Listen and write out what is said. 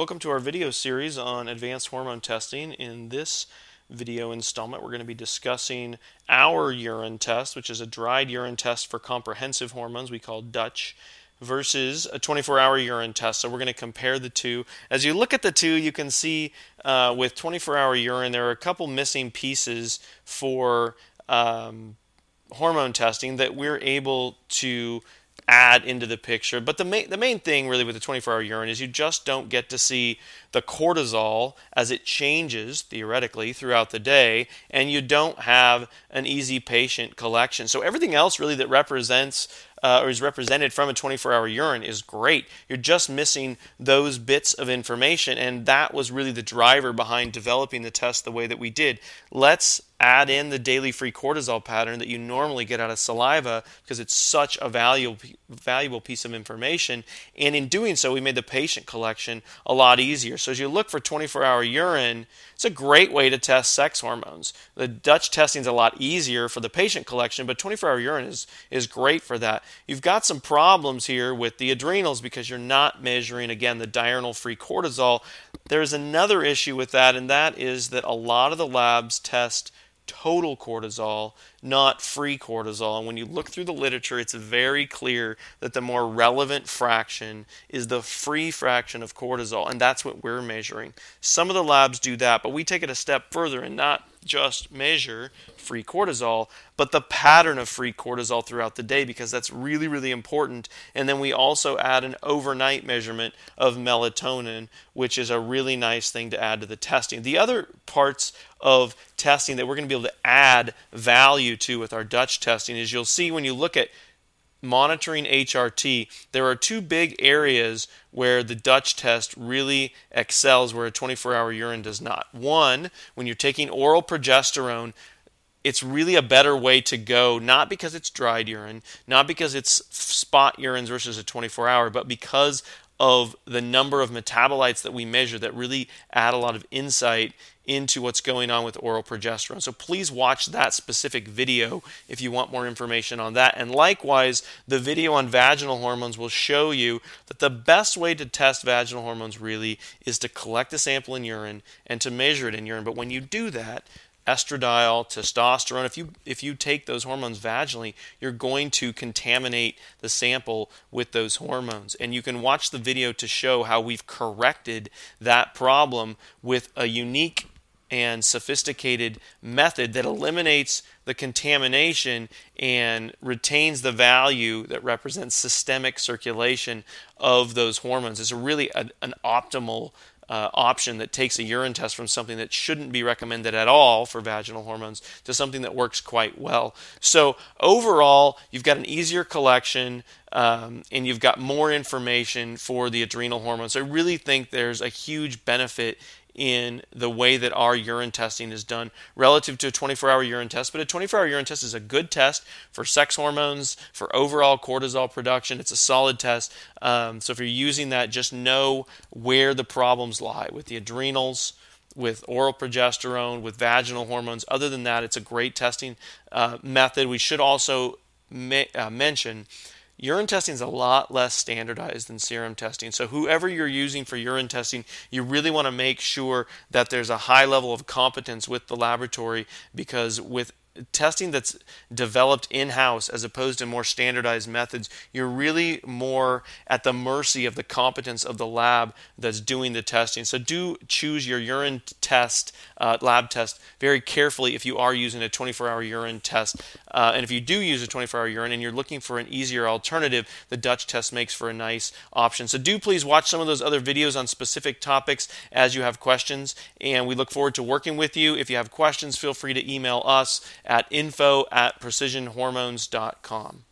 Welcome to our video series on advanced hormone testing. In this video installment, we're going to be discussing our urine test, which is a dried urine test for comprehensive hormones we call Dutch, versus a 24-hour urine test. So we're going to compare the two. As you look at the two, you can see with 24-hour urine, there are a couple missing pieces for hormone testing that we're able to add into the picture. But the main thing really with the 24-hour urine is you just don't get to see the cortisol as it changes theoretically throughout the day, and you don't have an easy patient collection. So everything else really that represents or is represented from a 24-hour urine is great. You're just missing those bits of information, and that was really the driver behind developing the test the way that we did. Let's add in the daily free cortisol pattern that you normally get out of saliva because it's such a valuable piece of information, and in doing so we made the patient collection a lot easier. So as you look for 24-hour urine, it's a great way to test sex hormones. The Dutch testing is a lot easier for the patient collection, but 24-hour urine is great for that. You've got some problems here with the adrenals because you're not measuring, again, the diurnal free cortisol. There's another issue with that, and that is that a lot of the labs test total cortisol, not free cortisol. And when you look through the literature, it's very clear that the more relevant fraction is the free fraction of cortisol, and that's what we're measuring. Some of the labs do that, but we take it a step further and not just measure free cortisol, but the pattern of free cortisol throughout the day, because that's really, really important. And then we also add an overnight measurement of melatonin, which is a really nice thing to add to the testing. The other parts of testing that we're going to be able to add value to with our Dutch testing is you'll see when you look at monitoring HRT, there are two big areas where the Dutch test really excels where a 24-hour urine does not. One, when you're taking oral progesterone, it's really a better way to go, not because it's dried urine, not because it's spot urines versus a 24-hour, but because of the number of metabolites that we measure that really add a lot of insight into what's going on with oral progesterone. So please watch that specific video if you want more information on that. And likewise, the video on vaginal hormones will show you that the best way to test vaginal hormones really is to collect a sample in urine and to measure it in urine. But when you do that, estradiol, testosterone, if you take those hormones vaginally, you're going to contaminate the sample with those hormones. And you can watch the video to show how we've corrected that problem with a unique and sophisticated method that eliminates the contamination and retains the value that represents systemic circulation of those hormones. It's really an optimal option that takes a urine test from something that shouldn't be recommended at all for vaginal hormones to something that works quite well. So overall, you've got an easier collection and you've got more information for the adrenal hormones. I really think there's a huge benefit in the way that our urine testing is done relative to a 24-hour urine test. But a 24-hour urine test is a good test for sex hormones, for overall cortisol production. It's a solid test. So if you're using that, just know where the problems lie with the adrenals, with oral progesterone, with vaginal hormones. Other than that, it's a great testing method. We should also mention urine testing is a lot less standardized than serum testing. So whoever you're using for urine testing, you really want to make sure that there's a high level of competence with the laboratory, because with testing that's developed in-house as opposed to more standardized methods, you're really more at the mercy of the competence of the lab that's doing the testing. So do choose your urine test, lab test, very carefully if you are using a 24-hour urine test. And if you do use a 24-hour urine and you're looking for an easier alternative, the Dutch test makes for a nice option. So do please watch some of those other videos on specific topics as you have questions, and we look forward to working with you. If you have questions, feel free to email us at info@precisionhormones.com.